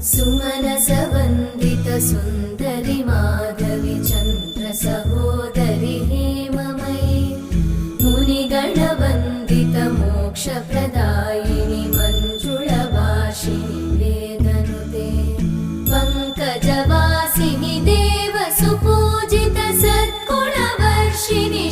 सुमनसवन्दित सुन्दरि माधवि चन्द्र सहोदरि हेममयि मुनिगणवन्दित मोक्षप्रदायिनि मञ्जुळभाषिणि वेदनुते पङ्कजवासिनि देव सुपूजित सद्गुणवर्षिणि